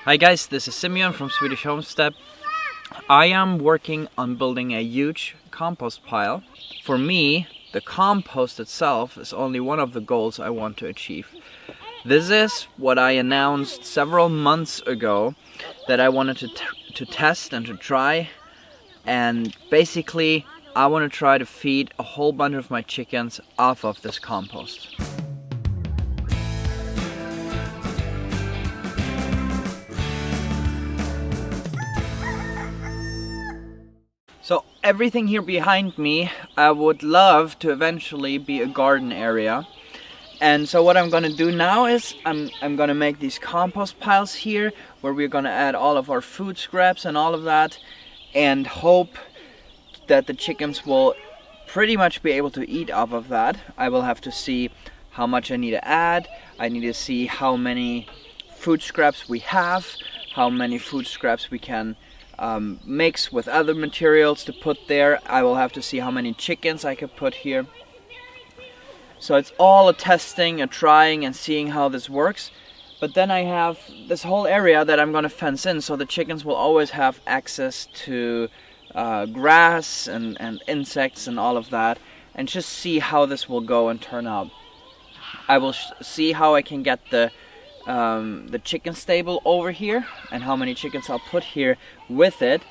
Hi guys, this is Simeon from Swedish Homestead. I am working on building a huge compost pile. For me, the compost itself is only one of the goals I want to achieve. This is what I announced several months ago that I wanted to test and to try, and basically I want to try to feed a whole bunch of my chickens off of this compost. So everything here behind me, I would love to eventually be a garden area. And so what I'm gonna do now is I'm gonna make these compost piles here where we're gonna add all of our food scraps and all of that, and hope that the chickens will pretty much be able to eat off of that. I will have to see how much I need to add. I need to see how many food scraps we have, how many food scraps we can mix with other materials to put there. I will have to see how many chickens I could put here. So it's all a testing, a trying and seeing how this works. But then I have this whole area that I'm gonna fence in, so the chickens will always have access to grass and insects and all of that, and just see how this will go and turn out. I will see how I can get the chicken stable over here and how many chickens I'll put here with it,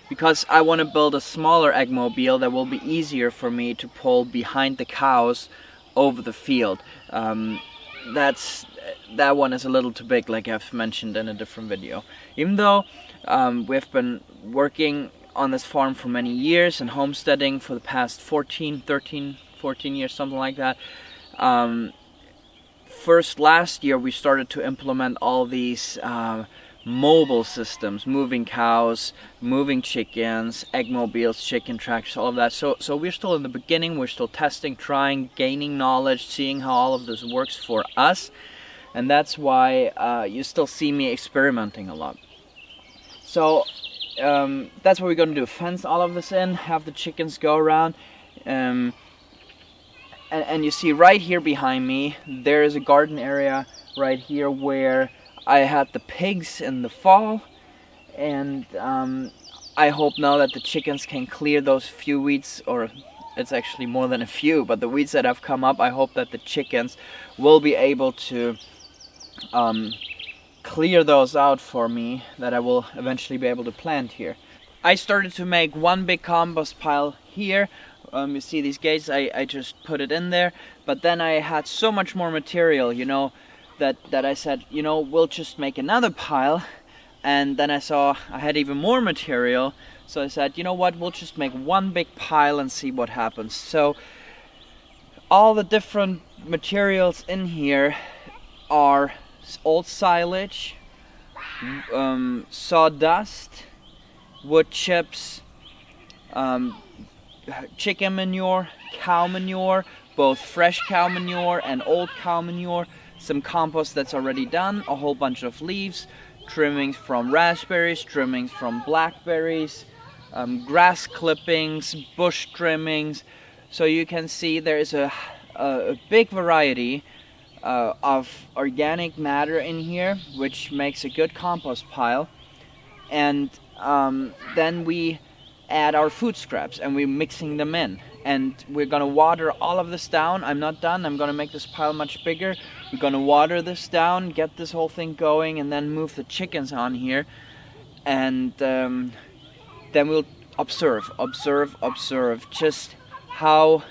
because I want to build a smaller egg mobile that will be easier for me to pull behind the cows over the field. That one is a little too big, like I've mentioned in a different video. Even though we've been working on this farm for many years and homesteading for the past 14 years, something like that. First, last year we started to implement all these mobile systems, moving cows, moving chickens, egg mobiles, chicken tractors, all of that. So we're still in the beginning, we're still testing, trying, gaining knowledge, seeing how all of this works for us. And that's why you still see me experimenting a lot. So that's what we're going to do, fence all of this in, have the chickens go around. And you see right here behind me, there is a garden area right here where I had the pigs in the fall, and I hope now that the chickens can clear those few weeds, or it's actually more than a few, but the weeds that have come up, I hope that the chickens will be able to clear those out for me, that I will eventually be able to plant here. I started to make one big compost pile here. You see these gates, I just put it in there, but then I had so much more material, you know, that I said, you know, we'll just make another pile. And then I saw I had even more material, so I said, you know what, we'll just make one big pile and see what happens. So all the different materials in here are old silage, sawdust, wood chips, chicken manure, cow manure, both fresh cow manure and old cow manure, some compost that's already done, a whole bunch of leaves, trimmings from raspberries, trimmings from blackberries, grass clippings, bush trimmings. So you can see there is a big variety of organic matter in here, which makes a good compost pile. And then we add our food scraps and we're mixing them in, and we're gonna water all of this down. I'm not done, I'm gonna make this pile much bigger. We're gonna water this down, get this whole thing going, and then move the chickens on here, and then we'll observe just how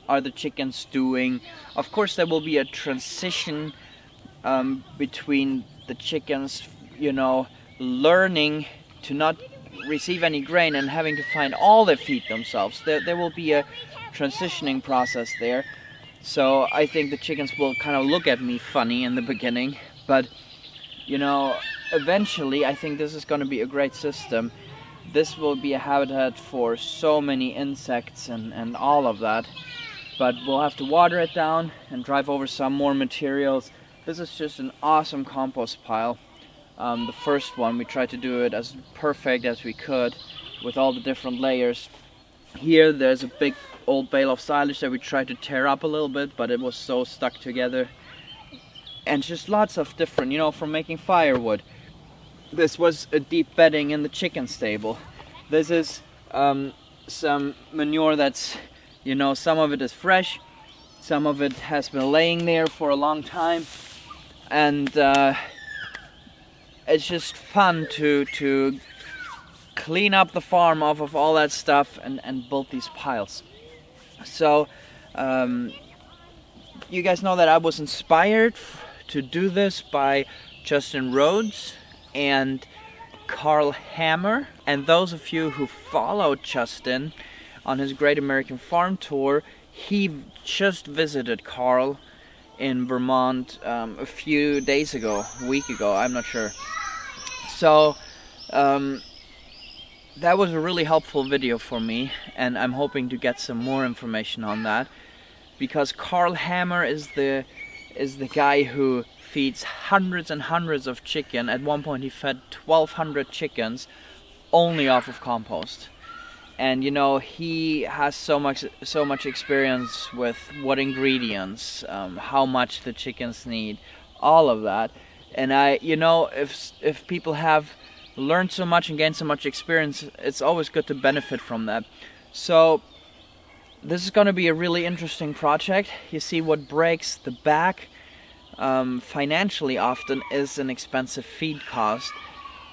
are the chickens doing. Of course there will be a transition between the chickens, you know, learning to not receive any grain and having to find all they feed themselves. There will be a transitioning process there. So I think the chickens will kind of look at me funny in the beginning, but you know, eventually I think this is going to be a great system. This will be a habitat for so many insects and all of that, but we'll have to water it down and drive over some more materials. This is just an awesome compost pile. The first one, we tried to do it as perfect as we could with all the different layers. Here there's a big old bale of silage that we tried to tear up a little bit, but it was so stuck together. And just lots of different, you know, from making firewood, this was a deep bedding in the chicken stable. This is some manure that's, you know, some of it is fresh, some of it has been laying there for a long time, and it's just fun to clean up the farm off of all that stuff and build these piles. So you guys know that I was inspired to do this by Justin Rhodes and Carl Hammer, and those of you who followed Justin on his Great American Farm Tour, he just visited Carl in Vermont a few days ago, a week ago, I'm not sure. So that was a really helpful video for me, and I'm hoping to get some more information on that, because Carl Hammer is the guy who feeds hundreds and hundreds of chicken. At one point he fed 1,200 chickens only off of compost. And you know, he has so much experience with what ingredients, how much the chickens need, all of that. And you know, if people have learned so much and gained so much experience, it's always good to benefit from that. So this is going to be a really interesting project. You see, what breaks the back financially often is an expensive feed cost.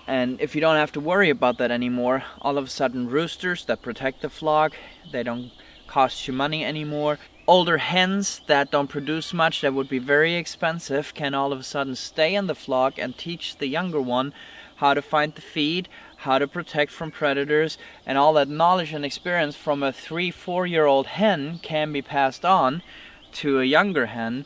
And if you don't have to worry about that anymore, all of a sudden roosters that protect the flock, they don't cost you money anymore. Older hens that don't produce much, that would be very expensive, can all of a sudden stay in the flock and teach the younger one how to find the feed, how to protect from predators, and all that knowledge and experience from a 3-4-year-old hen can be passed on to a younger hen.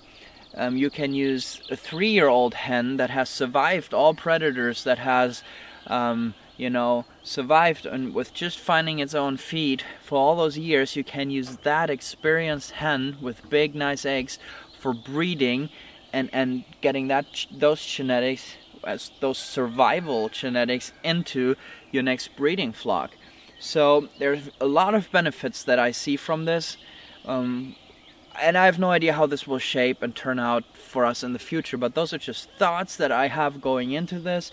You can use a 3-year-old hen that has survived all predators, that has, you know, survived and with just finding its own feed for all those years. You can use that experienced hen with big, nice eggs for breeding and getting those genetics, as those survival genetics, into your next breeding flock. So there's a lot of benefits that I see from this. And I have no idea how this will shape and turn out for us in the future, but those are just thoughts that I have going into this.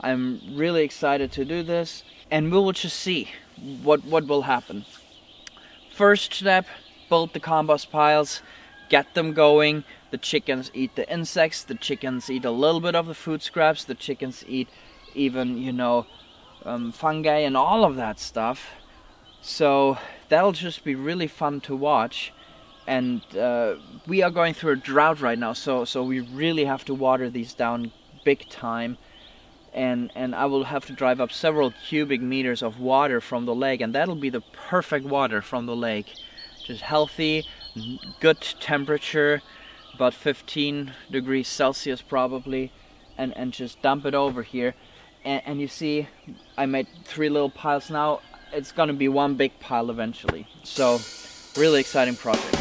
I'm really excited to do this, and we will just see what will happen. First step, build the compost piles, get them going. The chickens eat the insects, the chickens eat a little bit of the food scraps, the chickens eat even, you know, fungi and all of that stuff. So that'll just be really fun to watch. And we are going through a drought right now, so we really have to water these down big time. And I will have to drive up several cubic meters of water from the lake, and that'll be the perfect water from the lake. Just healthy, good temperature, about 15 degrees Celsius probably, and just dump it over here. And you see, I made 3 little piles now. It's gonna be one big pile eventually. So, really exciting project.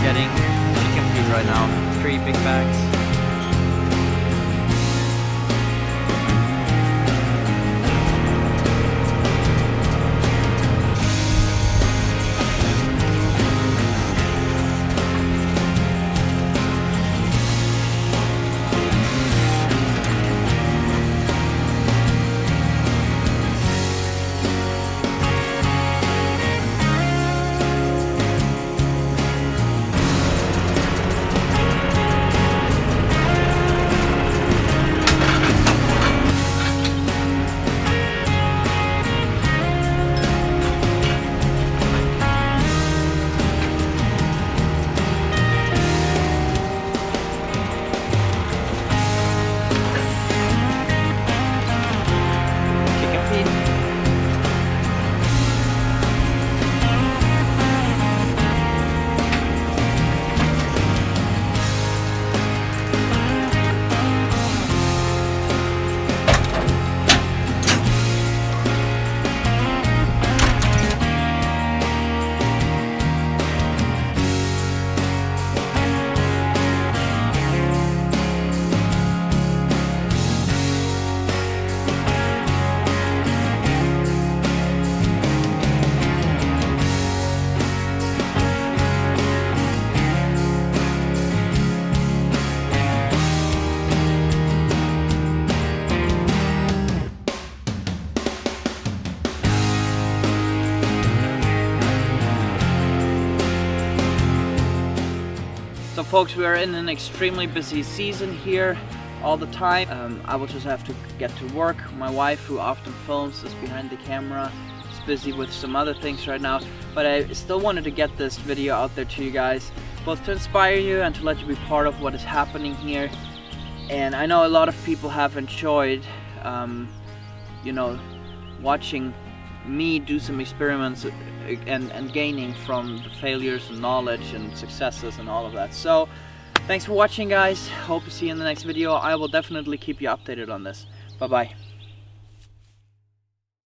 Getting chicken feed right now, 3 big bags. So folks, we are in an extremely busy season here all the time. I will just have to get to work. My wife, who often films, is behind the camera. Is busy with some other things right now, but I still wanted to get this video out there to you guys, both to inspire you and to let you be part of what is happening here. And I know a lot of people have enjoyed you know, watching me do some experiments and gaining from the failures and knowledge and successes and all of that. So thanks for watching, guys. Hope to see you in the next video. I will definitely keep you updated on this. Bye bye.